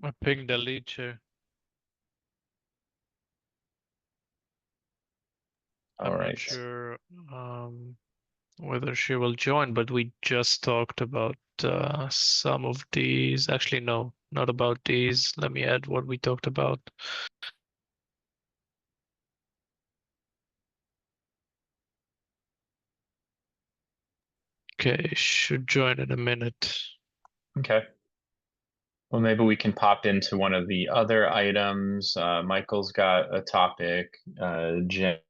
I pinged Alice. I'm not sure whether she will join, but we just talked about some of these. Actually, no, not about these. Let me add what we talked about. Okay, should join in a minute. Okay. Well, maybe we can pop into one of the other items. Michael's got a topic. Jenny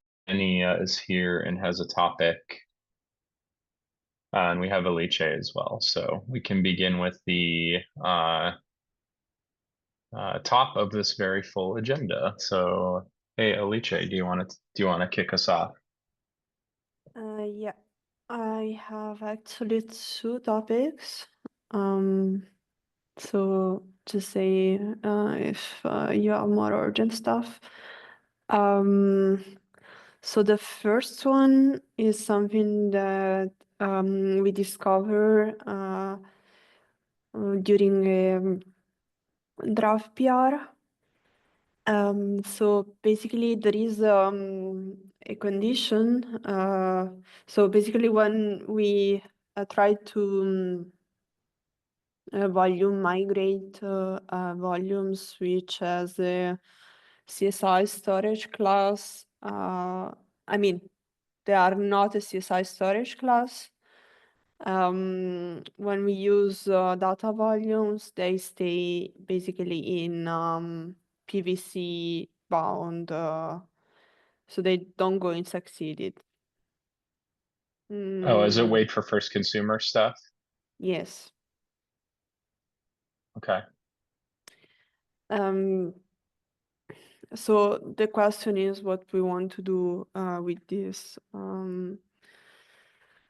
is here and has a topic. And we have Alice as well. So we can begin with the top of this very full agenda. So, hey, Alice, do you want to kick us off? Yeah, I have actually two topics. So to say if you have more urgent stuff. So the first one is something that we discovered during a draft PR. So basically there is a condition. So basically when we try to volume migrate volumes which has a CSI storage class, I mean, they are not a CSI storage class. When we use data volumes, they stay basically in PVC bound, so they don't go in succeeded. Oh, is it wait for first consumer stuff? Yes. Okay. So the question is what we want to do with this.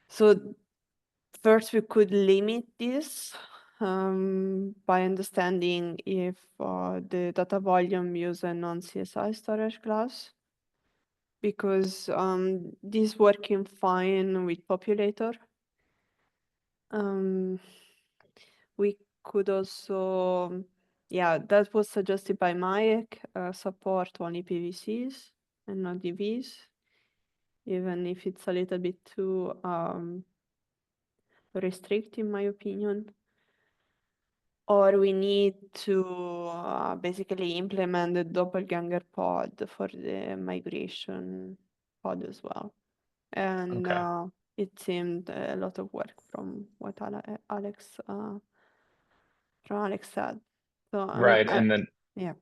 So first we could limit this by understanding if the data volume use a non-CSI storage class, because this is working fine with populator. We could also, yeah, that was suggested by Mike, support only PVCs and not DVs, even if it's a little bit too restrict in my opinion. Or we need to basically implement the doppelganger pod for the migration pod as well. And it seemed a lot of work from what Alex said. So Right. And then yeah.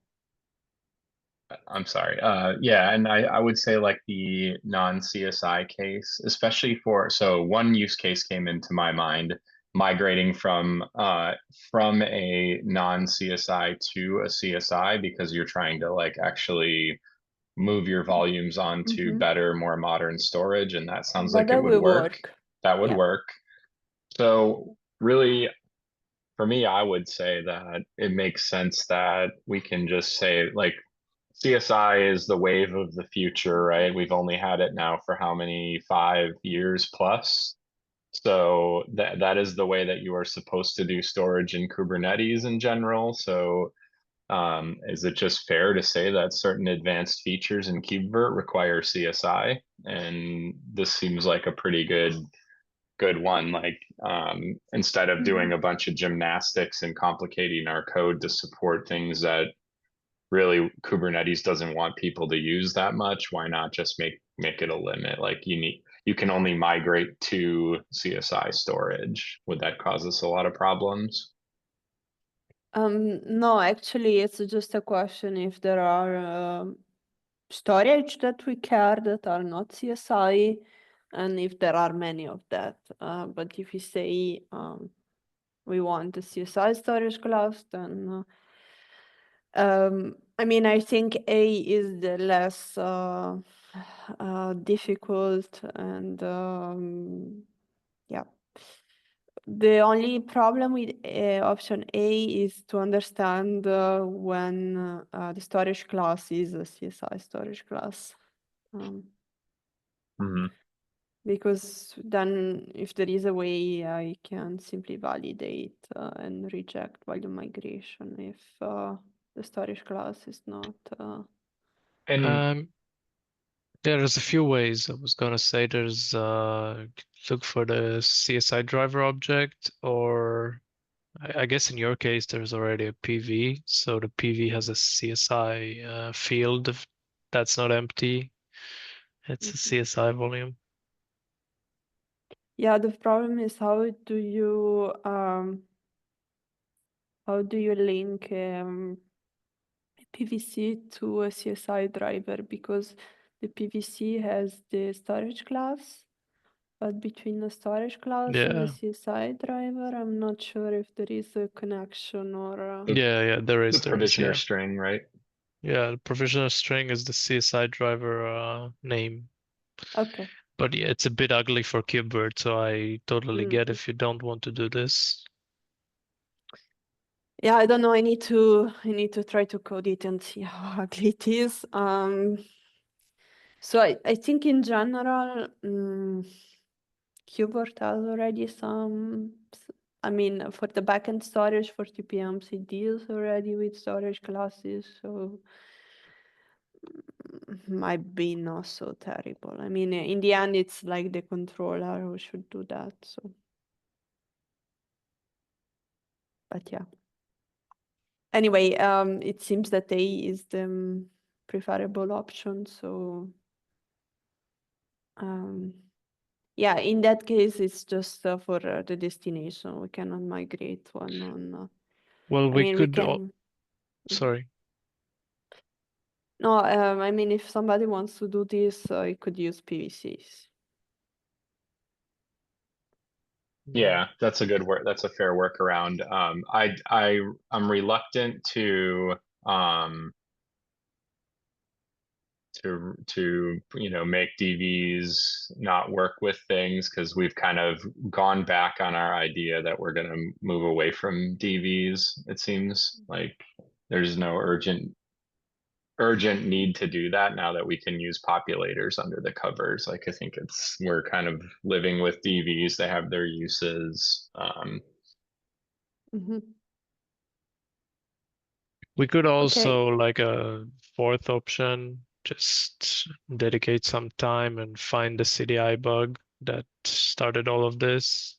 I'm sorry. Yeah, and I would say like the non-CSI case, especially so one use case came into my mind, migrating from a non-CSI to a CSI because you're trying to like actually move your volumes onto better, more modern storage, and that sounds like that it would will work. That would Yeah. work. So really, for me, I would say that it makes sense that we can just say like CSI is the wave of the future, right? We've only had it now for how many, 5 years plus. So that is the way that you are supposed to do storage in Kubernetes in general. So is it just fair to say that certain advanced features in KubeVirt require CSI? And this seems like a pretty good one. Like instead of doing a bunch of gymnastics and complicating our code to support things that really Kubernetes doesn't want people to use that much, why not just make it a limit? Like you can only migrate to CSI storage. Would that cause us a lot of problems? No, actually, it's just a question if there are storage that we care that are not CSI, and if there are many of that. But if you say we want a CSI storage class, then I mean, I think A is the less difficult, and yeah. The only problem with option A is to understand when the storage class is a CSI storage class. Mm-hmm. Because then if there is a way, I can simply validate and reject volume migration if the storage class is not. And There's a few ways. I was gonna say there's look for the CSI driver object, or I guess in your case there's already a PV, so the PV has a CSI field that's not empty. It's a CSI volume. Yeah, the problem is how do you link PVC to a CSI driver, because the PVC has the storage class, but between the storage class and the Yeah, CSI driver, I'm not sure if there is a connection or. yeah, there the is, provisioner yeah. string, right? Yeah, the provisional string is the CSI driver name. Okay. But yeah, it's a bit ugly for KubeVirt, so I totally get if you don't want to do this. Yeah, I don't know. I need to try to code it and see how ugly it is. So I think in general, KubeVirt has already some. I mean, for the backend storage for TPMs, it deals already with storage classes, so might be not so terrible. I mean, in the end, it's like the controller who should do that. So, but yeah. Anyway, it seems that A is the preferable option. So, yeah, in that case, it's just for the destination. We cannot migrate one on. Well, I we mean, we could. can. Sorry. No, I mean, if somebody wants to do this, it could use PVCs. Yeah, that's a good work. That's a fair workaround. I'm reluctant to make DVs not work with things, because we've kind of gone back on our idea that we're going to move away from DVs. It seems like there's no urgent need to do that now that we can use populators under the covers. Like, I think we're kind of living with DVs. They have their uses. We could Okay. also, like a fourth option, just dedicate some time and find the CDI bug that started all of this.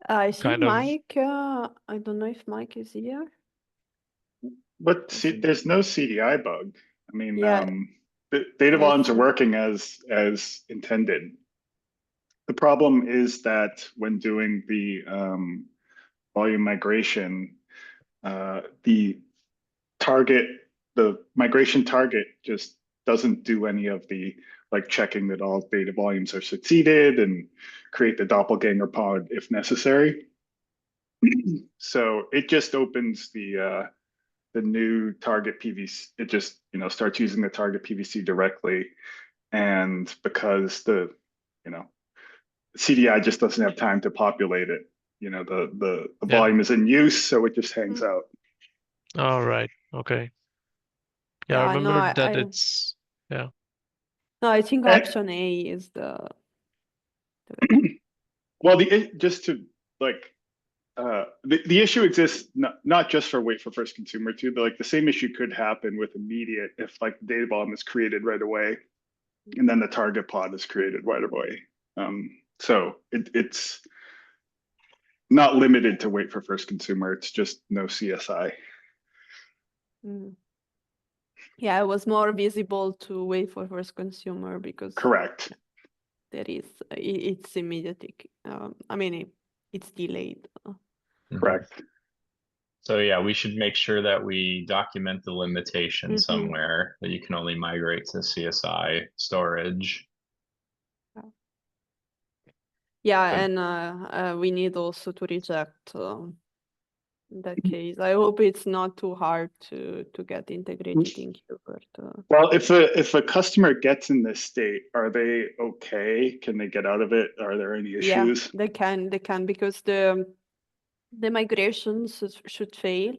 I think Kind of, Mike, I don't know if Mike is here. But Was it? there's no CDI bug. I mean, Yeah, the data I volumes are think. working as intended. The problem is that when doing the volume migration, the migration target just doesn't do any of the like checking that all data volumes are succeeded and create the doppelganger pod if necessary. So it just opens the new target PVC. It just starts using the target PVC directly, and because the CDI just doesn't have time to populate it, the yeah. volume is in use, so it just hangs out. All right. Okay. Yeah, I Yeah, no, remember that it's, yeah. no, I think And, option A is the well, just to like the issue exists not just for wait for first consumer too, but like the same issue could happen with immediate if like the data volume is created right away and then the target pod is created right away. So it's not limited to wait for first consumer. It's just no CSI. Yeah, it was more visible to wait for first consumer because Correct. there is it's immediate. I mean, it's delayed. Correct. So yeah, we should make sure that we document the limitation somewhere that you can only migrate to CSI storage. Yeah, But and we need also to reject that case. I hope it's not too hard to get integrated in KubeVirt. Well, if a customer gets in this state, are they okay? Can they get out of it? Are there any Yeah, issues? they can because the migrations should fail.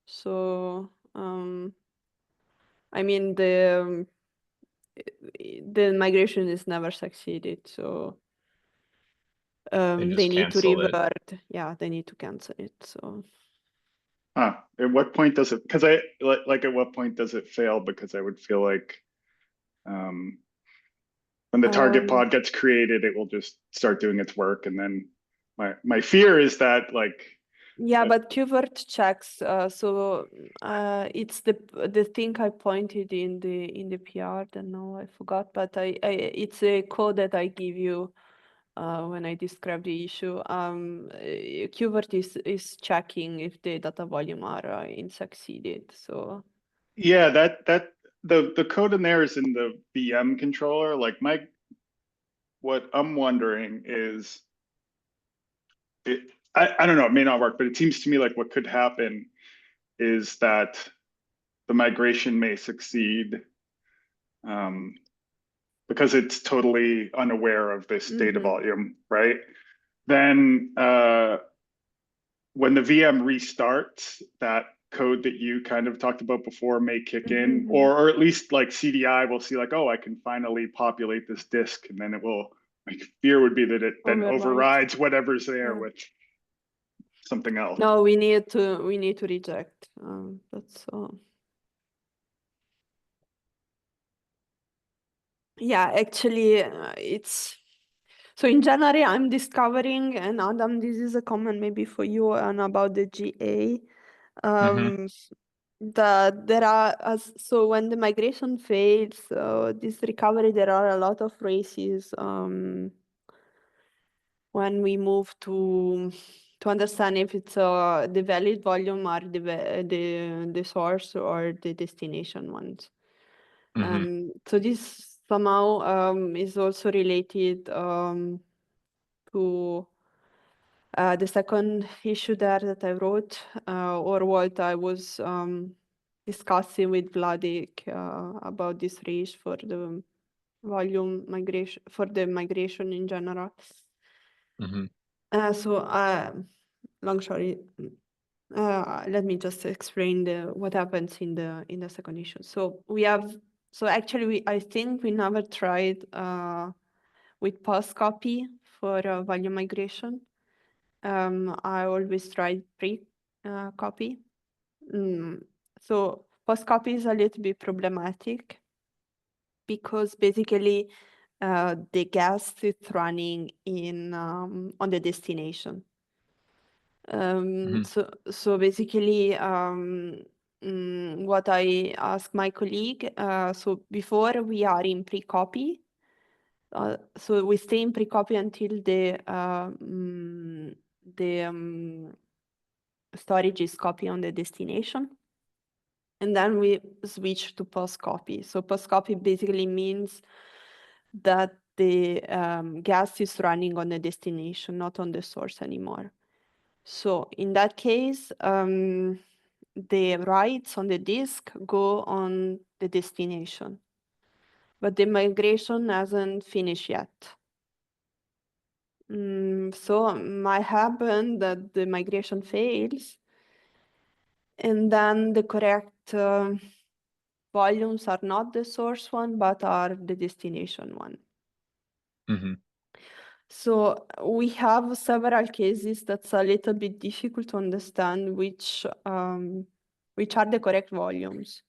So I mean the migration is never succeeded. So they need to cancel it. revert. Yeah, they need to cancel it. So At what point does it? Because I like at what point does it fail? Because I would feel like when the target pod gets created, it will just start doing its work, and then my fear is that like. yeah, but keyword checks. So it's the thing I pointed in the PR. Don't know, I forgot, but it's a code that I give you when I describe the issue. Keyword is checking if the data volume are succeeded. So Yeah, that the code in there is in the VM controller. Like what I'm wondering is I don't know, it may not work, but it seems to me like what could happen is that the migration may succeed because it's totally unaware of this data volume, right? Then when the VM restarts, that code that you kind of talked about before may kick in, or at least like CDI will see like, oh, I can finally populate this disk, and then it will. My fear would be that it then overrides whatever's there with something else. No, we need to reject. That's yeah, actually, it's so in January I'm discovering, and Adam, this is a comment maybe for you and about the GA. That there are so when the migration fails, this recovery, there are a lot of races when we move to understand if it's the valid volume or the source or the destination ones. So this somehow is also related to the second issue there that I wrote, or what I was discussing with Vladik about this race for the volume migration, for the migration in general. So long story. Let me just explain what happens in the second issue. So actually I think we never tried with post copy for volume migration. I always tried pre-copy. So post copy is a little bit problematic because basically the guest is running in on the destination. So basically what I asked my colleague, so before we are in pre-copy, so we stay in pre-copy until the storage is copy on the destination. And then we switch to post-copy. So post-copy basically means that the guest is running on the destination, not on the source anymore. So in that case, the writes on the disk go on the destination, but the migration hasn't finished yet. So might happen that the migration fails, and then the correct volumes are not the source one, but are the destination one. So we have several cases that's a little bit difficult to understand which are the correct volumes.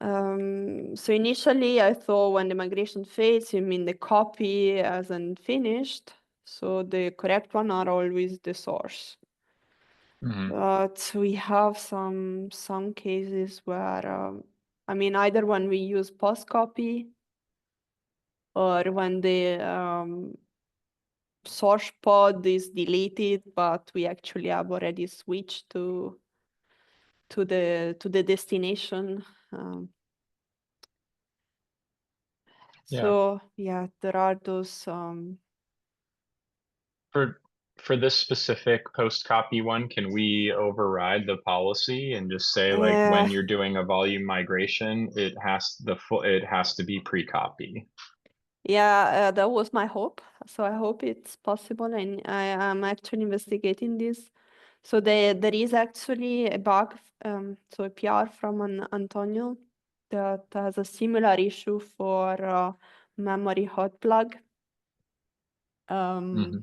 So initially I thought when the migration fails, you mean the copy hasn't finished. So the correct one are always the source. But we have some cases where, I mean, either when we use post copy or when the source pod is deleted, but we actually have already switched to the destination. So yeah, there are those. For this specific post copy one, can we override the policy and just say like when you're doing a volume migration, it has to be pre-copy? Yeah, that was my hope. So I hope it's possible, and I am actually investigating this. So there is actually a bug, so a PR from Antonio that has a similar issue for memory hot plug. Mhm.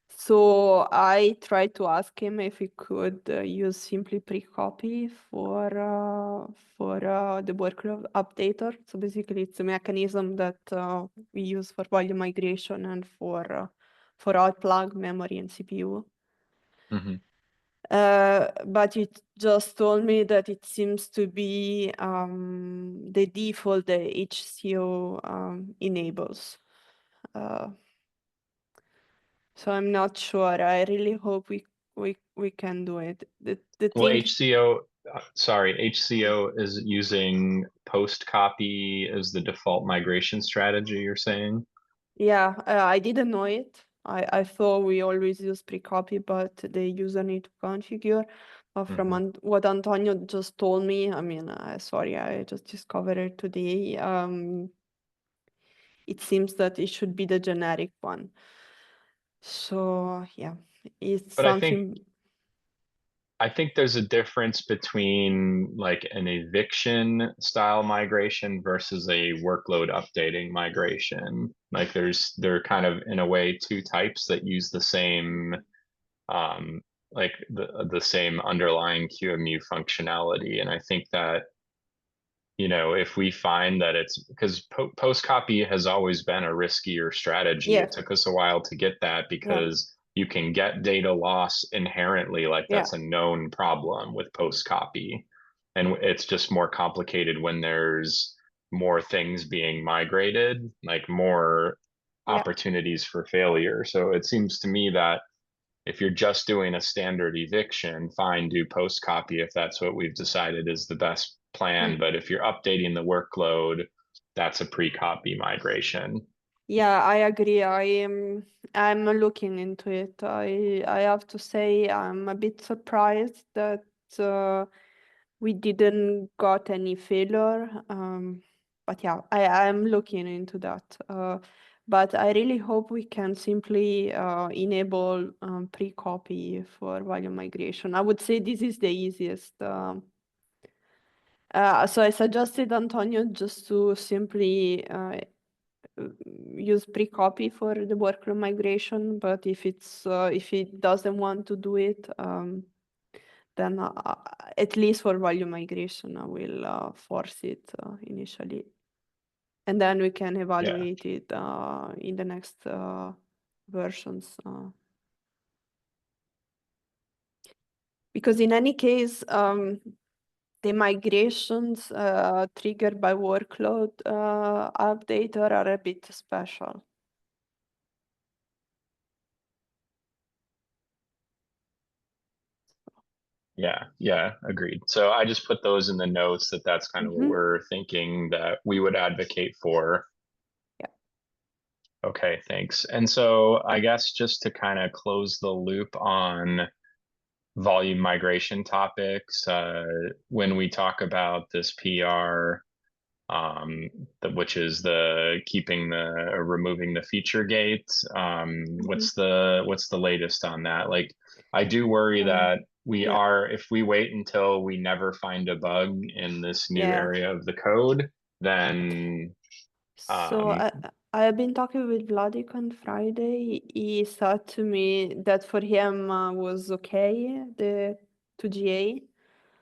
So I tried to ask him if he could use simply pre-copy for the workload updater. So basically, it's a mechanism that we use for volume migration and for hot plug memory and CPU. Mhm. But it just told me that it seems to be the default the HCO enables. So I'm not sure. I really hope we can do it. The Well, thing, HCO is using post copy as the default migration strategy, you're saying? yeah, I didn't know it. I thought we always use pre-copy, but the user need to configure. But from Mhm. what Antonio just told me, I mean, sorry, I just discovered it today. It seems that it should be the generic one. So yeah, it's But something. I think there's a difference between like an eviction style migration versus a workload updating migration. Like there are kind of in a way two types that use the same like the same underlying QEMU functionality. And I think that if we find that it's because post copy has always been a riskier strategy. Yeah, It took us a while to get that yeah, because you can get data loss inherently, like yeah, that's a known problem with post copy. And it's just more complicated when there's more things being migrated, like more yeah. opportunities for failure. So it seems to me that if you're just doing a standard eviction, fine, do post copy if that's what we've decided is the best plan. Mm. But if you're updating the workload, that's a pre-copy migration. Yeah, I agree. I'm looking into it. I have to say I'm a bit surprised that we didn't got any failure. But yeah, I'm looking into that. But I really hope we can simply enable pre-copy for volume migration. I would say this is the easiest. So I suggested Antonio just to simply use pre-copy for the workload migration, but if he doesn't want to do it, then at least for volume migration, I will force it initially, and then we can Yeah. evaluate it in the next versions. Because in any case, the migrations triggered by workload updater are a bit special. Yeah, agreed. So I just put those in the notes that's kind of what we're thinking that we would advocate for. Yeah. Okay, thanks. And so I guess just to kind of close the loop on volume migration topics, when we talk about this PR, which is the keeping the or removing the feature gate, what's the latest on that? Like, I do worry that Yeah. if we wait until we never find a bug in this new Yeah. area of the code, then So I have been talking with Vladik on Friday. He said to me that for him was okay, the 2GA.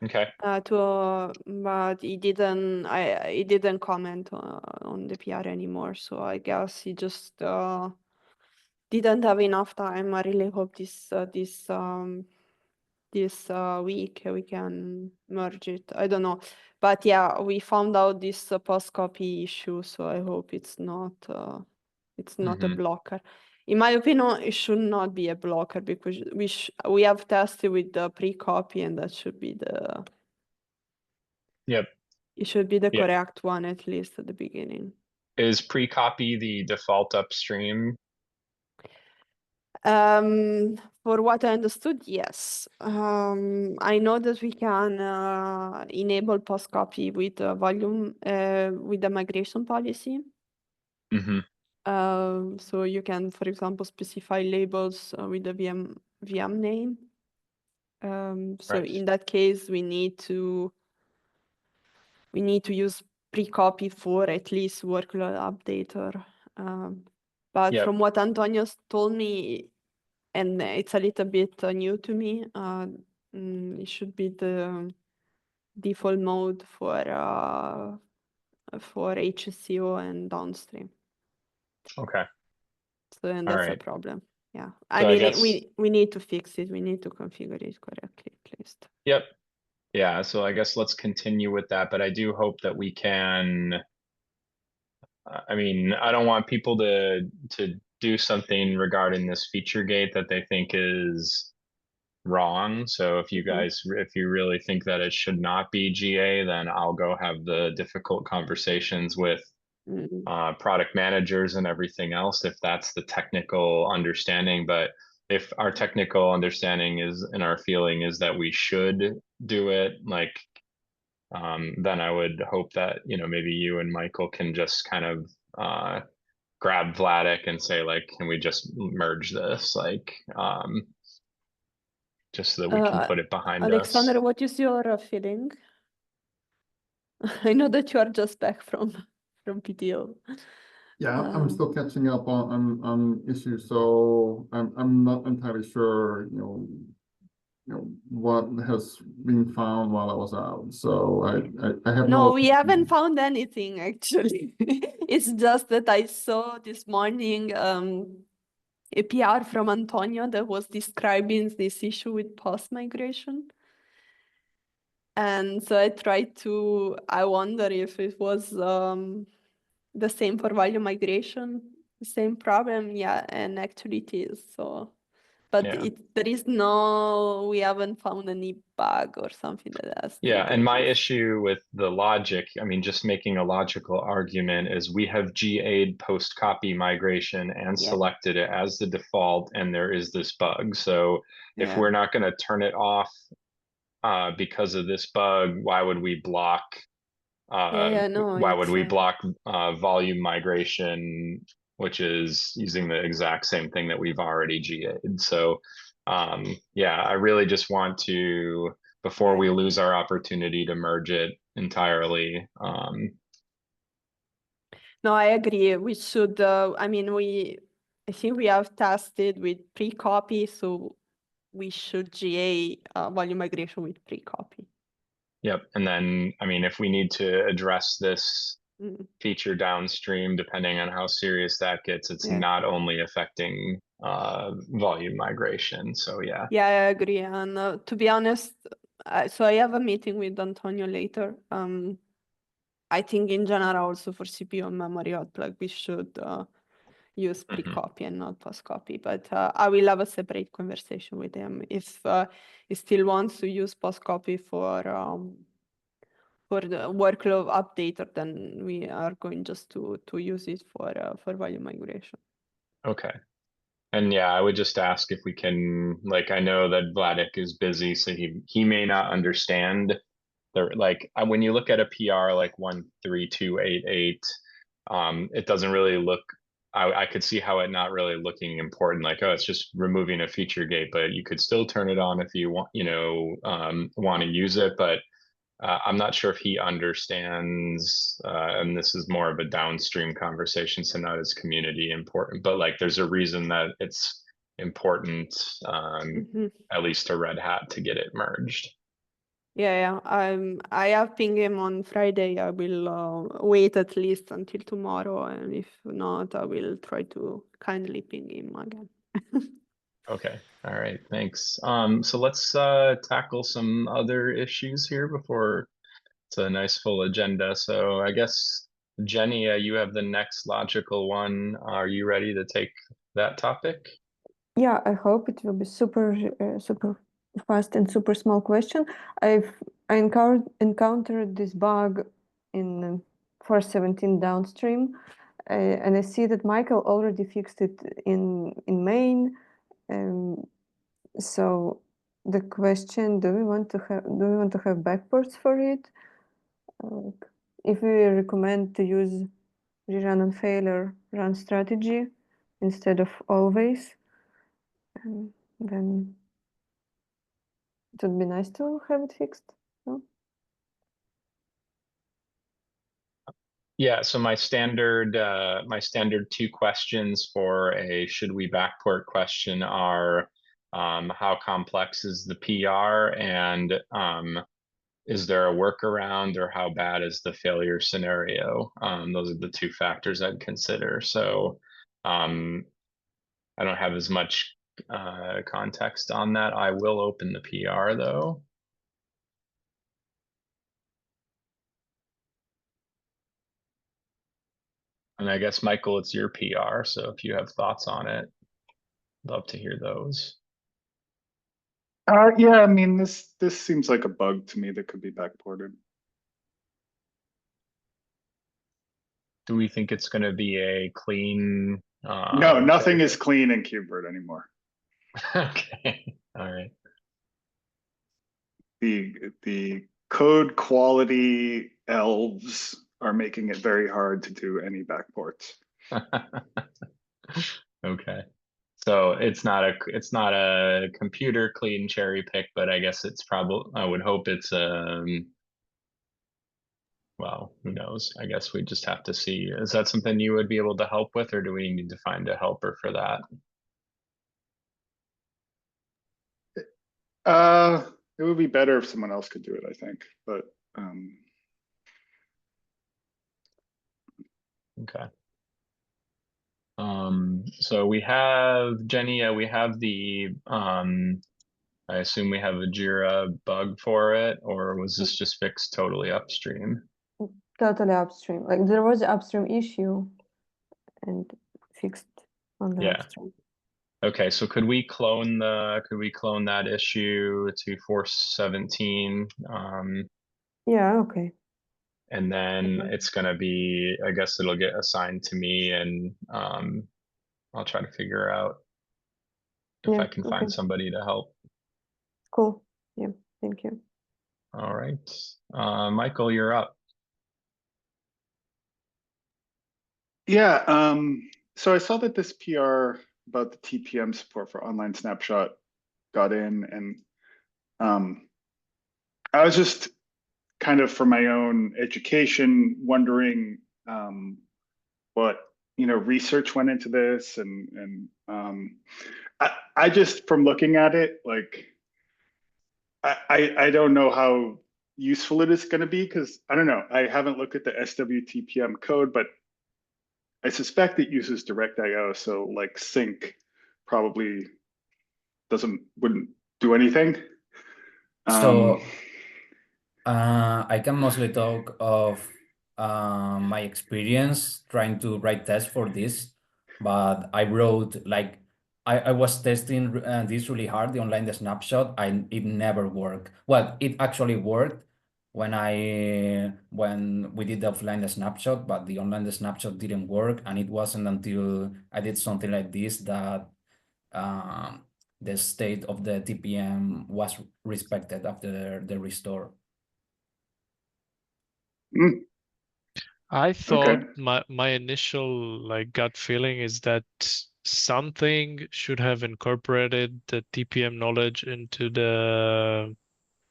okay. But he didn't comment on the PR anymore. So I guess he just didn't have enough time. I really hope this week we can merge it. I don't know, but yeah, we found out this post copy issue, so I hope it's not a blocker. In my opinion, it should not be a blocker because we have tested with the pre-copy, and that should be Yep. it should be the Yeah. correct one, at least at the beginning. Is pre-copy the default upstream? For what I understood, yes. I know that we can enable post copy with volume with the migration policy. So you can, for example, specify labels with the VM name. So Right. in that case, we need to we need to use pre-copy for at least workload updater. But Yep. from what Antonio told me, and it's a little bit new to me, it should be the default mode for HCO and downstream. Okay. So and All that's a right. problem. Yeah, So I guess, we need to fix it. We need to configure it correctly at least. yep. Yeah, so I guess let's continue with that, but I do hope that we can, I mean, I don't want people to do something regarding this feature gate that they think is wrong. So if you guys, if you really think that it should not be GA, then I'll go have the difficult conversations with product managers and everything else if that's the technical understanding. But if our technical understanding is and our feeling is that we should do it, like then I would hope that, you know, maybe you and Michael can just kind of grab Vladik and say, like, can we just merge this? Like, just so that we can put it behind Alexander, us. what is your feeling? I know that you are just back from PTO. Yeah, I'm still catching up on issues, so I'm not entirely sure, what has been found while I was out. So I have No, no. we haven't found anything actually. It's just that I saw this morning a PR from Antonio that was describing this issue with post migration. And so I wonder if it was the same for value migration, the same problem. Yeah, and actually it is. So, but Yeah. we haven't found any bug or something that has Yeah, and triggered my this. issue with the logic, I mean, just making a logical argument is we have GA'd post copy migration and Yeah. selected it as the default, and there is this bug. So if Yeah. we're not going to turn it off because of this bug, why would we block No, why would it's we block volume migration, which is using the exact same thing that we've already GA'd? So yeah, I really just want to, before we lose our opportunity to merge it entirely. No, I agree. We should, I think we have tested with pre-copy, so we should GA volume migration with pre-copy. Yep. And then, I mean, if we need to address this feature downstream, depending on how serious that gets, it's not only affecting volume migration. So yeah. Yeah, I agree. And to be honest, so I have a meeting with Antonio later. I think in general also for CPU and memory hot plug, we should use pre-copy and not post-copy. But I will have a separate conversation with him. If he still wants to use post-copy for the workload updater, then we are going just to use it for value migration. Okay. And yeah, I would just ask if we can, like, I know that Vladik is busy, so he may not understand. Like when you look at a PR like 13288, it doesn't really look, I could see how it not really looking important, like, oh, it's just removing a feature gate, but you could still turn it on if you want, want to use it. But I'm not sure if he understands, and this is more of a downstream conversation, so not as community important, but like there's a reason that it's important, at least to Red Hat, to get it merged. Yeah. I have pinged him on Friday. I will wait at least until tomorrow, and if not, I will try to kindly ping him again. Okay. All right. Thanks. So let's tackle some other issues here before it's a nice full agenda. So I guess Jenny, you have the next logical one. Are you ready to take that topic? Yeah, I hope it will be super fast and super small question. I encountered this bug in 417 downstream, and I see that Michael already fixed it in main. So the question: do we want to have backports for it? If we recommend to use rerun on failure run strategy instead of always, then it would be nice to have it fixed. No? Yeah, so my standard 2 questions for a should we backport question are how complex is the PR, and is there a workaround, or how bad is the failure scenario? Those are the 2 factors I'd consider. So I don't have as much context on that. I will open the PR though. And I guess, Michael, it's your PR, so if you have thoughts on it, love to hear those. Yeah, I mean, this seems like a bug to me that could be backported. Do we think it's going to be a clean? No, nothing is clean in KubeVirt anymore. Okay, all right. The code quality elves are making it very hard to do any backports. Okay. So it's not a computer clean cherry pick, but I guess it's probably, I would hope it's well, who knows? I guess we just have to see. Is that something you would be able to help with, or do we need to find a helper for that? It would be better if someone else could do it, I think, but Okay. So we have Jenny, we have the I assume we have a Jira bug for it, or was this just fixed totally upstream? Totally upstream. Like there was an upstream issue and fixed on the Yeah. upstream. Okay, so could we clone that issue to force 17? Yeah, okay. And then it's gonna be, I guess it'll get assigned to me, and I'll try to figure out if Yeah, I can okay. find somebody to help. Cool. Yeah, thank you. All right. Michael, you're up. yeah, so I saw that this PR about the TPM support for online snapshot got in, and I was just kind of for my own education wondering what research went into this, and I just from looking at it, like I don't know how useful it is going to be, because I don't know, I haven't looked at the SWTPM code, but I suspect it uses direct.io, so like sync probably wouldn't do anything. So I can mostly talk of my experience trying to write tests for this, but I wrote like I was testing this really hard, the online snapshot, and it never worked. Well, it actually worked when we did the offline snapshot, but the online snapshot didn't work, and it wasn't until I did something like this that the state of the TPM was respected after the restore. I thought Okay. my initial like gut feeling is that something should have incorporated the TPM knowledge into the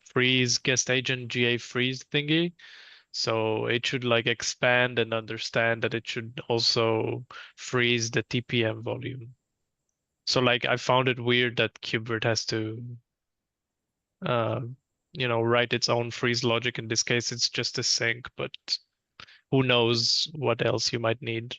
freeze guest agent GA freeze thingy. So it should like expand and understand that it should also freeze the TPM volume. So like I found it weird that KubeVirt has to write its own freeze logic. In this case, it's just a sync, but who knows what else you might need.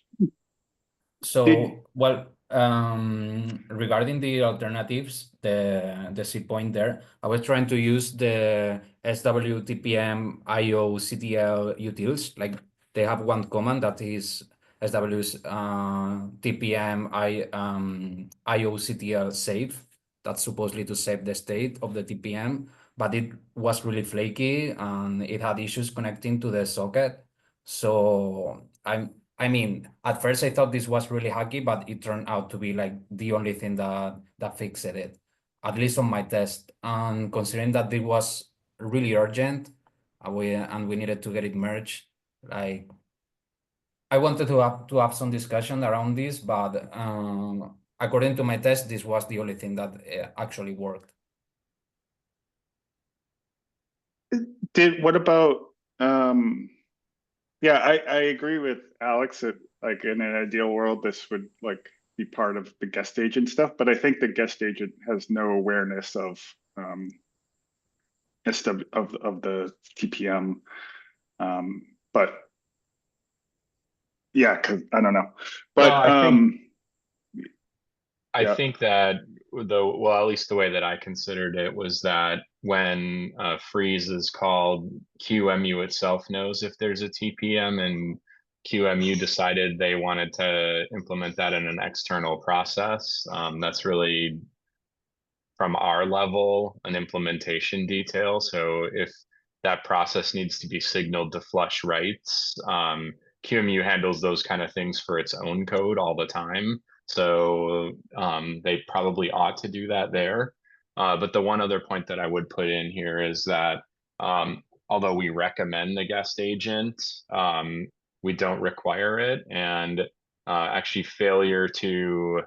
So, well, regarding the alternatives, the C point there, I was trying to use the SWTPM IO CTL utils. Like they have one command that is SW's TPM IO CTL save. That's supposedly to save the state of the TPM, but it was really flaky and it had issues connecting to the socket. So I mean, at first I thought this was really hacky, but it turned out to be like the only thing that fixed it, at least on my test. And considering that it was really urgent, we needed to get it merged, like I wanted to have some discussion around this, but according to my test, this was the only thing that actually worked. What about Yeah, I agree with Alex that like in an ideal world, this would like be part of the guest agent stuff, but I think the guest agent has no awareness of of the TPM. But yeah, cause I don't know. But Well, I yeah. think that well, at least the way that I considered it was that when freeze is called, QMU itself knows if there's a TPM, and QMU decided they wanted to implement that in an external process. That's really from our level an implementation detail. So if that process needs to be signaled to flush writes, QMU handles those kind of things for its own code all the time. So they probably ought to do that there. But the one other point that I would put in here is that although we recommend the guest agent, we don't require it. And actually failure to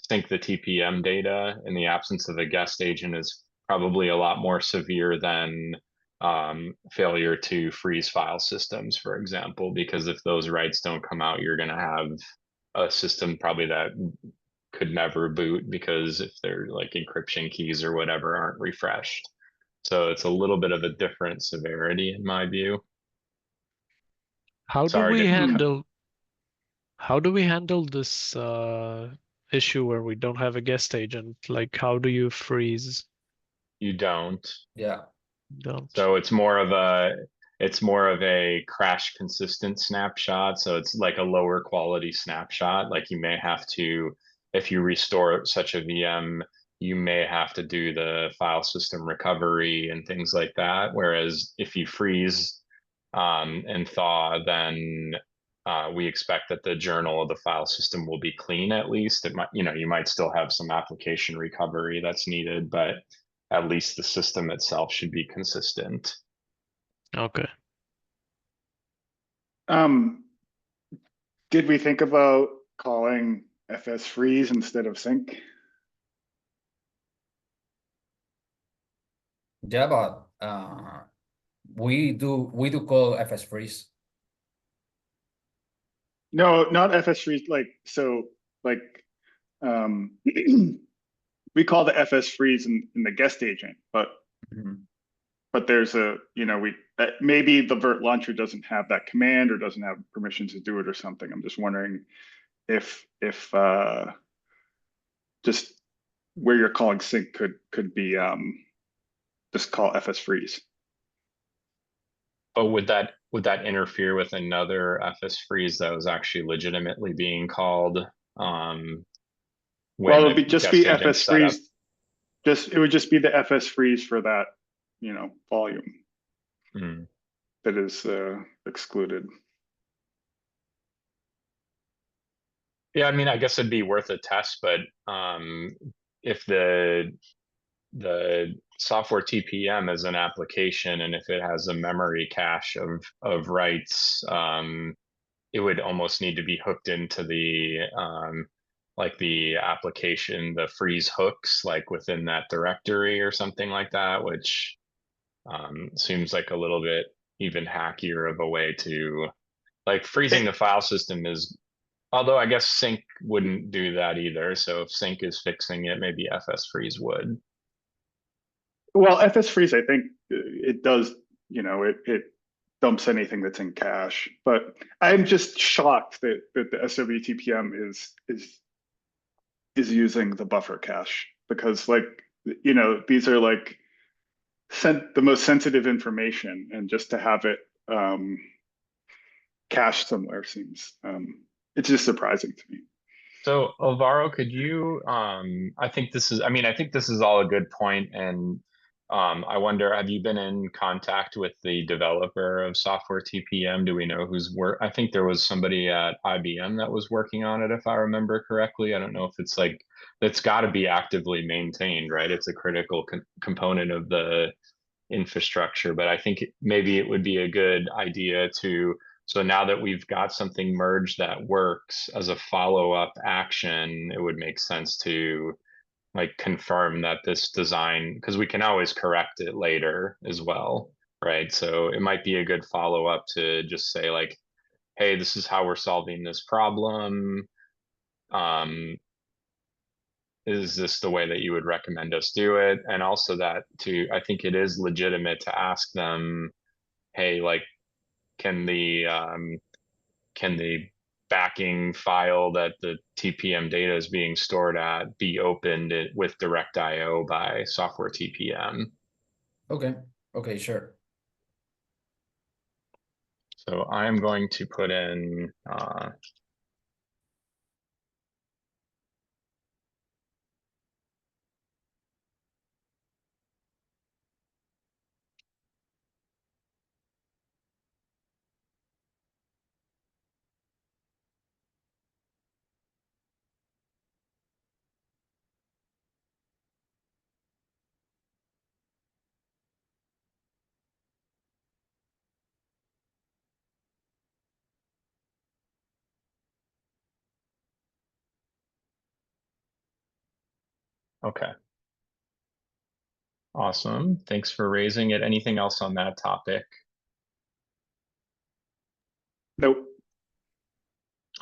sync the TPM data in the absence of a guest agent is probably a lot more severe than failure to freeze file systems, for example, because if those writes don't come out, you're going to have a system probably that could never boot because if their like encryption keys or whatever aren't refreshed. So it's a little bit of a different severity in my view. How do Sorry we to handle how do we handle this issue where we don't have a guest agent? Like, how do you freeze? you don't. Yeah. Don't. So it's more of a crash consistent snapshot. So it's like a lower quality snapshot. Like you may have to, if you restore such a VM, you may have to do the file system recovery and things like that. Whereas if you freeze and thaw, then we expect that the journal of the file system will be clean at least. It might, you might still have some application recovery that's needed, but at least the system itself should be consistent. Okay. Did we think about calling FS freeze instead of sync? Yeah, but we do call FS freeze. No, not FS freeze. Like so, like we call the FS freeze in the guest agent, but but there's a maybe the virt launcher doesn't have that command or doesn't have permission to do it or something. I'm just wondering if just where you're calling sync could be just call FS freeze. But would that interfere with another FS freeze that was actually legitimately being called when Well, it the would be just guest be agent FS set up? freeze. It would just be the FS freeze for that, volume that is excluded. Yeah, I mean, I guess it'd be worth a test, but if the software TPM is an application and if it has a memory cache of writes, it would almost need to be hooked into the like the application, the freeze hooks, like within that directory or something like that, which seems like a little bit even hackier of a way to like freezing the file system is, although I guess sync wouldn't do that either. So if sync is fixing it, maybe FS freeze would. Well, FS freeze, I think it does, it dumps anything that's in cache. But I'm just shocked that the SWTPM is using the buffer cache because these are like the most sensitive information, and just to have it cached somewhere seems it's just surprising to me. So Alvaro, could you I think this is all a good point, and I wonder, have you been in contact with the developer of software TPM? Do we know who's I think there was somebody at IBM that was working on it, if I remember correctly. I don't know if it's like, it's got to be actively maintained, right? It's a critical component of the infrastructure, but I think maybe it would be a good idea to, so now that we've got something merged that works, as a follow-up action, it would make sense to like confirm that this design, because we can always correct it later as well, right? So it might be a good follow-up to just say like, hey, this is how we're solving this problem. Is this the way that you would recommend us do it? And also that I think it is legitimate to ask them, hey, like, can the backing file that the TPM data is being stored at be opened with direct IO by software TPM? Okay. Okay, sure. So I'm going to put in okay. Awesome. Thanks for raising it. Anything else on that topic? Nope.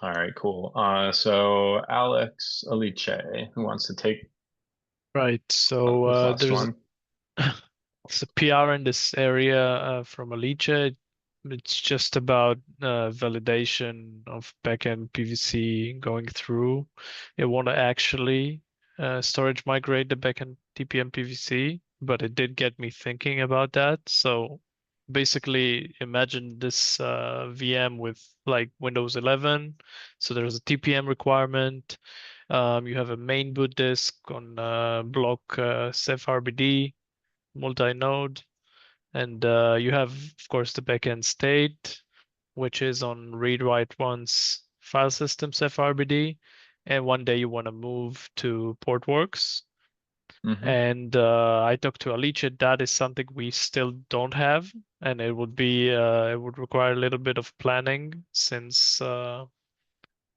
All right, cool. So Alex Alice, who wants to take Right. this So last there's one? it's a PR in this area from Alice. It's just about validation of backend PVC going through. It want to actually storage migrate the backend TPM PVC, but it did get me thinking about that. So basically, imagine this VM with like Windows 11. So there's a TPM requirement. You have a main boot disk on block Ceph RBD multi-node. And you have, of course, the backend state, which is on read write once file systems FRBD. And one day you want to move to Portworx. Mhm. And I talked to Alice, that is something we still don't have. And it would require a little bit of planning since the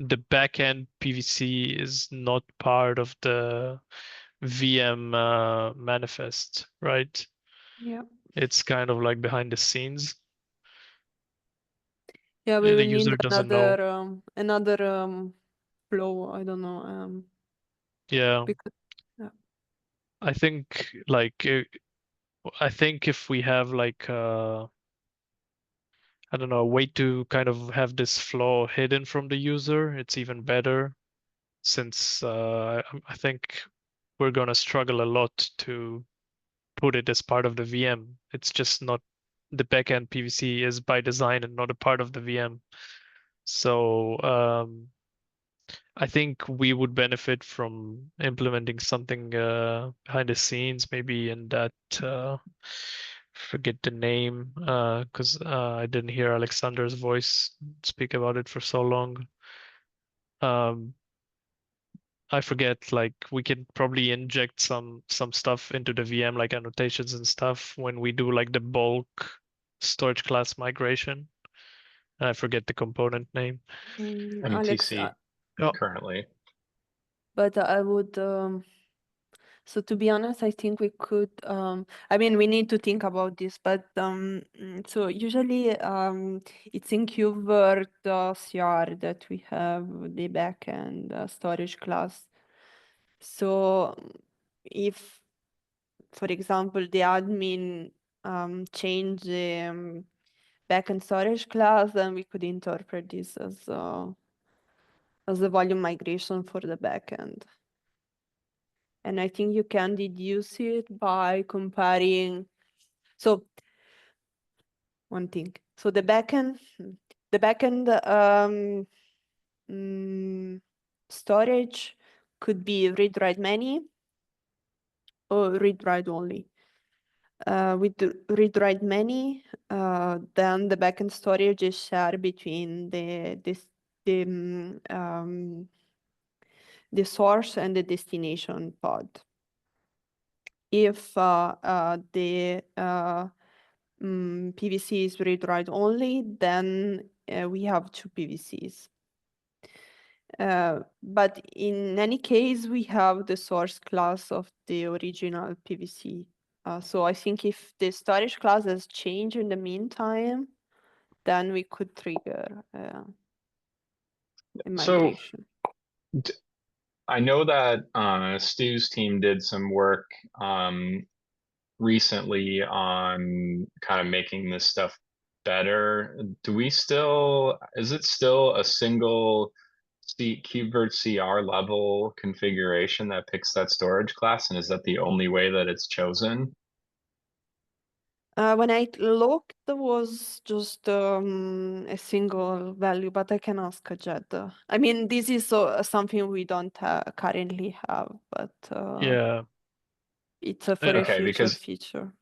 backend PVC is not part of the VM manifest, right? Yeah. It's kind of like behind the scenes. Yeah, we The will need user doesn't know. another flow. I don't know. Yeah, Because yeah. I think like I think if we have like I don't know, a way to kind of have this flow hidden from the user, it's even better since I think we're gonna struggle a lot to put it as part of the VM. It's just not the backend PVC is by design and not a part of the VM. So I think we would benefit from implementing something behind the scenes, maybe in that forget the name because I didn't hear Alexander's voice speak about it for so long. Um, I forget, like we can probably inject some stuff into the VM, like annotations and stuff when we do like the bulk storage class migration. I forget the component name. Alex, MTC Oh, currently. but I would so to be honest, I think we could I mean we need to think about this, but so usually it's in KubeVirt CR that we have the backend storage class. So if, for example, the admin change the backend storage class, then we could interpret this as a volume migration for the backend. And I think you can deduce it by comparing. So one thing. So the backend storage could be read write many or read write only. With the read write many, then the backend storage is shared between the source and the destination pod. If the PVC is read write only, then we have two PVCs. But in any case, we have the source class of the original PVC. So I think if the storage class has changed in the meantime, then we could trigger a So migration. I know that Stu's team did some work recently on kind of making this stuff better. Is it still a single KubeVirt CR level configuration that picks that storage class? And is that the only way that it's chosen? When I looked, there was just a single value, but I can ask Jed. I mean, this is something we don't currently have, but Yeah. it's for a Okay, future because feature.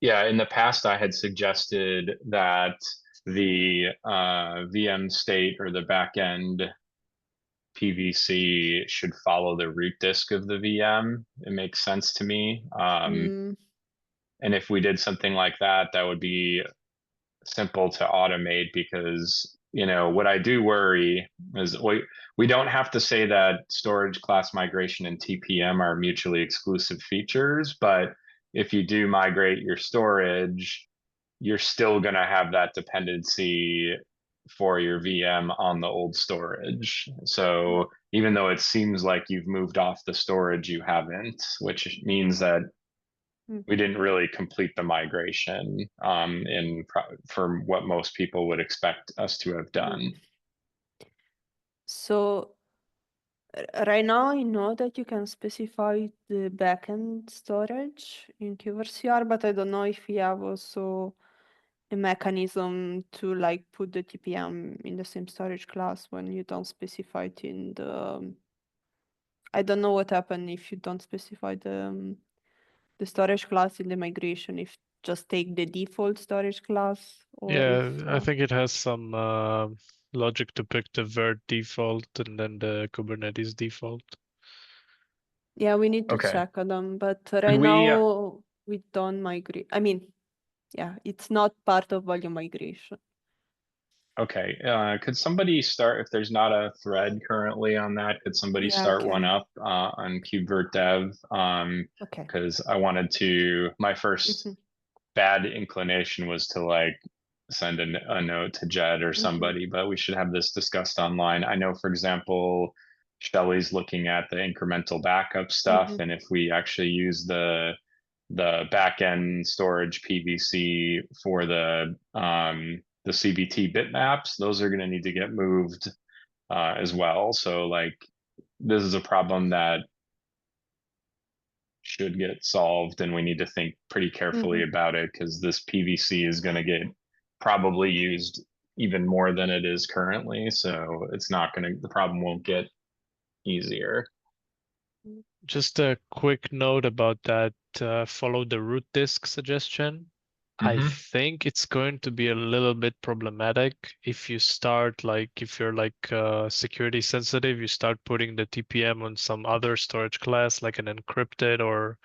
yeah, in the past I had suggested that the VM state or the backend PVC should follow the root disk of the VM. It makes sense to me. And if we did something like that, that would be simple to automate because, what I do worry is we don't have to say that storage class migration and TPM are mutually exclusive features, but if you do migrate your storage, you're still going to have that dependency for your VM on the old storage. So even though it seems like you've moved off the storage, you haven't, which means that we didn't really complete the migration for what most people would expect us to have done. So right now, I know that you can specify the backend storage in KubeVirt, but I don't know if we have also a mechanism to like put the TPM in the same storage class when you don't specify it in the. I don't know what happened if you don't specify the storage class in the migration. If just take the default storage class, or Yeah, if I think it has some logic to pick the Vert default and then the Kubernetes default. yeah, we need to Okay. check on them. But Could right we, now we don't migrate. I mean, yeah, it's not part of volume migration. okay. Could somebody start, if there's not a thread currently on that, could somebody Yeah, I start one can. up on KubeVirt dev? Okay. Because I wanted to, my first bad inclination was to like send a note to Jed or somebody, but we should have this discussed online. I know, for example, Shelly's looking at the incremental backup stuff, and if we actually use the backend storage PVC for the CBT bitmaps, those are going to need to get moved as well. So like this is a problem that should get solved, and we need to think pretty carefully about it because this PVC is going to get probably used even more than it is currently. So it's not going to, the problem won't get easier. Just a quick note about that follow the root disk suggestion. I think it's going to be a little bit problematic if you start if you're security sensitive, you start putting the TPM on some other storage class like an encrypted or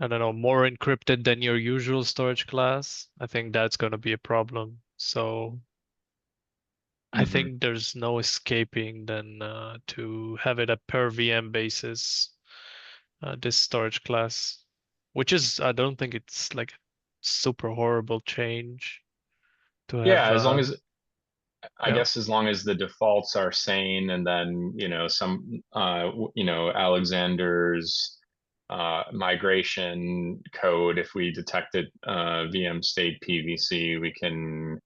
I don't know, more encrypted than your usual storage class. I think that's going to be a problem. So I think there's no escaping then to have it a per VM basis, this storage class, which is, I don't think it's like a super horrible change to have. Yeah, as long as I Yeah. guess as long as the defaults are sane, and then some Alexander's migration code, if we detected VM state PVC, we can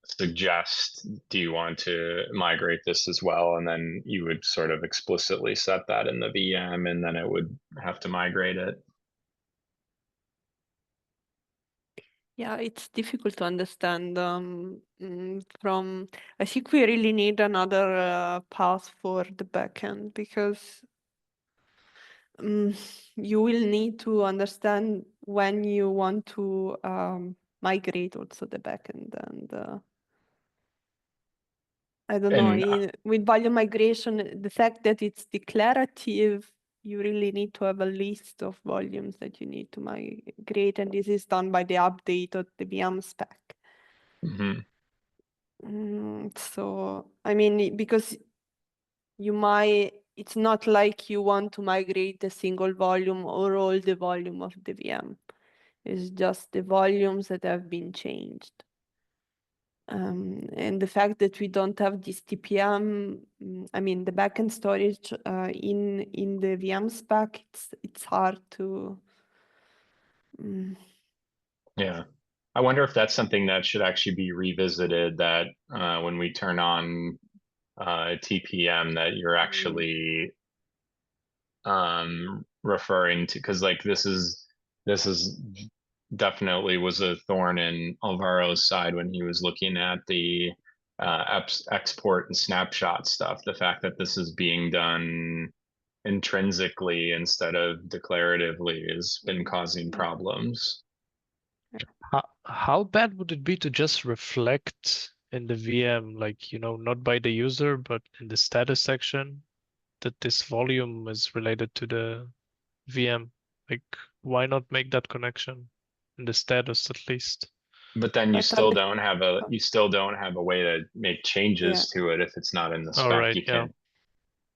suggest, do you want to migrate this as well? And then you would sort of explicitly set that in the VM, and then it would have to migrate it. Yeah, it's difficult to understand from. I think we really need another path for the backend because you will need to understand when you want to migrate also the backend, and I don't know. With volume migration, the fact that it's declarative, you really need to have a list of volumes that you need to migrate, and this is done by the update of the VM spec. So, I mean, because it's not like you want to migrate a single volume or all the volume of the VM. It's just the volumes that have been changed. And the fact that we don't have this TPM, I mean, the backend storage in the VM spec, it's hard to. Yeah. I wonder if that's something that should actually be revisited, that when we turn on TPM, that you're actually referring to, because like this is definitely was a thorn in Alvaro's side when he was looking at the export and snapshot stuff. The fact that this is being done intrinsically instead of declaratively has been causing problems. How bad would it be to just reflect in the VM, like, not by the user, but in the status section, that this volume is related to the VM? Like, why not make that connection in the status at least? But then you But still don't have a way to make changes to it if it's not in the All spec. right, You yeah. can't.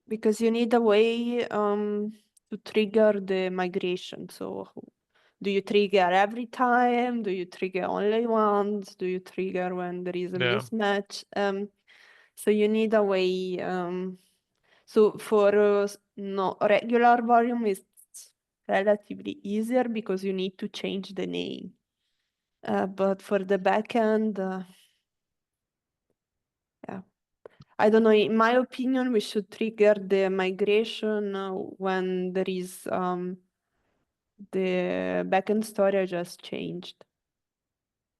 because you need a way to trigger the migration. So do you trigger every time? Do you trigger only once? Do you trigger when there is a Yeah. mismatch? So you need a way. So for no regular volume is relatively easier because you need to change the name. But for the backend, yeah. I don't know, in my opinion, we should trigger the migration when there is the backend storage has changed.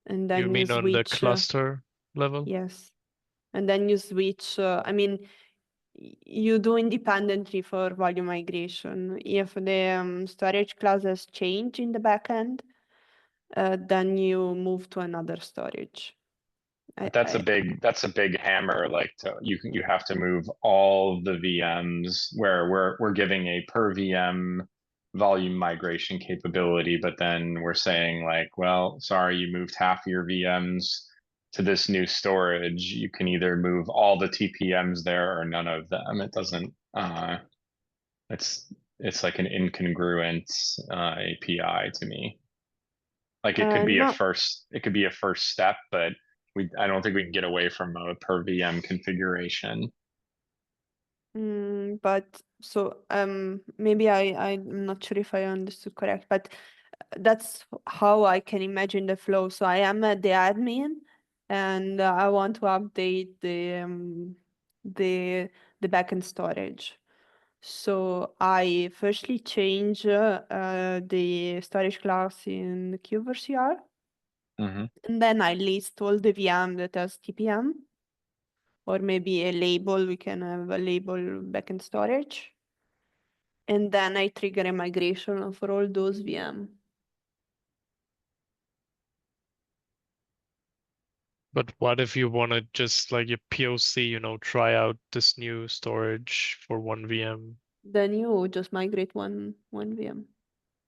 And then You mean on the switch. cluster level? Yes. And then you switch. I mean, you do independently for volume migration. If the storage class has changed in the backend, then you move to another storage. But that's a big hammer. Like you have to move all the VMs where we're giving a per VM volume migration capability, but then we're saying like, well, sorry, you moved half your VMs to this new storage. You can either move all the TPMs there or none of them. It doesn't. It's like an incongruent API to me. Like it could be no. it could be a first step, but I don't think we can get away from a per VM configuration. But so maybe I'm not sure if I understood correct, but that's how I can imagine the flow. So I am the admin, and I want to update the backend storage. So I firstly change the storage class in kubectl, Mm-hmm. and then I list all the VM that has TPM, or maybe a label. We can have a label backend storage, and then I trigger a migration for all those VM. But what if you want to just like a POC, try out this new storage for one VM? Then you just migrate one VM.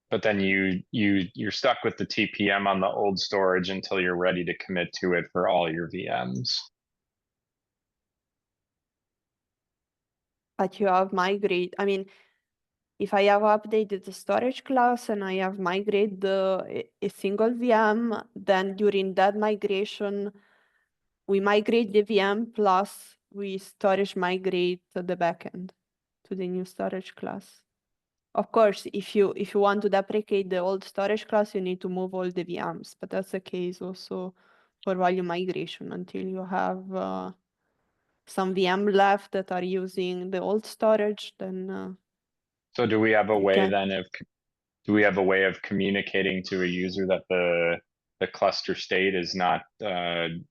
But then you're stuck with the TPM on the old storage until you're ready to commit to it for all your VMs. But you have migrate. I mean, if I have updated the storage class and I have migrated a single VM, then during that migration, we migrate the VM plus we storage migrate the backend to the new storage class. Of course, if you want to deprecate the old storage class, you need to move all the VMs, but that's the case also for volume migration until you have some VM left that are using the old storage, then So do we have a you way can. then do we have a way of communicating to a user that the cluster state is not the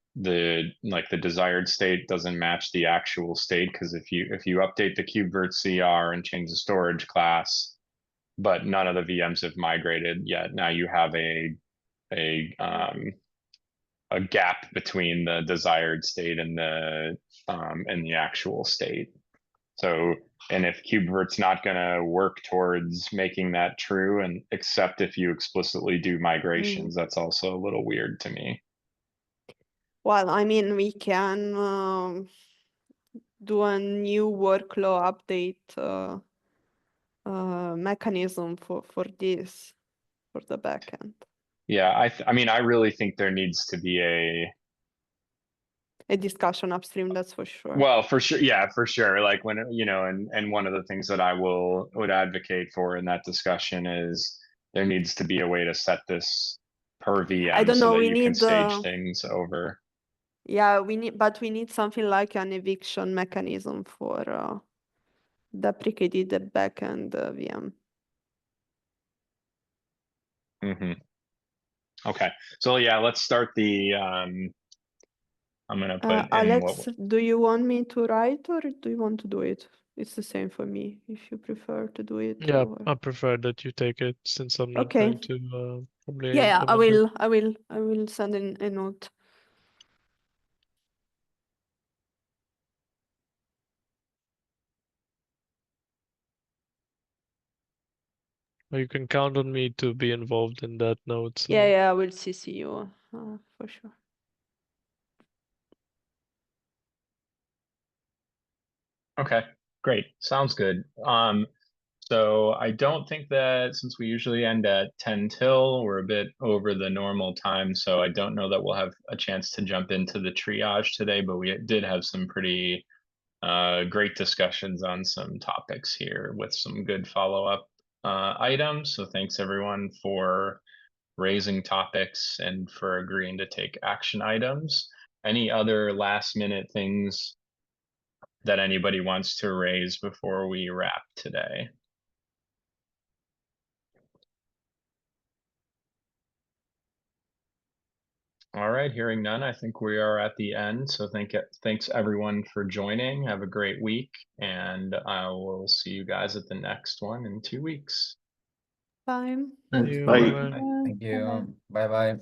desired state doesn't match the actual state? Because if you update the KubeVirt CR and change the storage class, but none of the VMs have migrated yet, now you have a gap between the desired state and the actual state. So, and if KubeVirt's not going to work towards making that true, and except if you explicitly do migrations, that's also a little weird to me. Well, I mean, we can do a new workflow update mechanism for this, for the backend. Yeah, I mean, I really think there needs to be A discussion upstream, that's for sure. well, for sure. Yeah, for sure. Like when, and one of the things that I would advocate for in that discussion is there needs to be a way to set this per I VM don't so know, that we you can need stage things over. yeah, but we need something like an eviction mechanism for deprecated backend VM. Okay, so yeah, let's start the, I'm gonna put in Alex, what, do you want me to write or do you want to do it? It's the same for me, if you prefer to do it. Yeah, or... I prefer that you take it since I'm not Okay. going to probably Yeah, I implement it. will. I will send in a note. Or you can count on me to be involved in that note. So Yeah, I will CC you for sure. okay, great, sounds good. So I don't think that, since we usually end at 10 till, we're a bit over the normal time. So I don't know that we'll have a chance to jump into the triage today, but we did have some pretty great discussions on some topics here with some good follow-up items. So thanks everyone for raising topics and for agreeing to take action items. Any other last minute things that anybody wants to raise before we wrap today? All right, hearing none, I think we are at the end. So thanks everyone for joining. Have a great week, and I will see you guys at the next one in 2 weeks. Bye. Thanks. you, Bye. bye-bye. Thank you. Bye bye.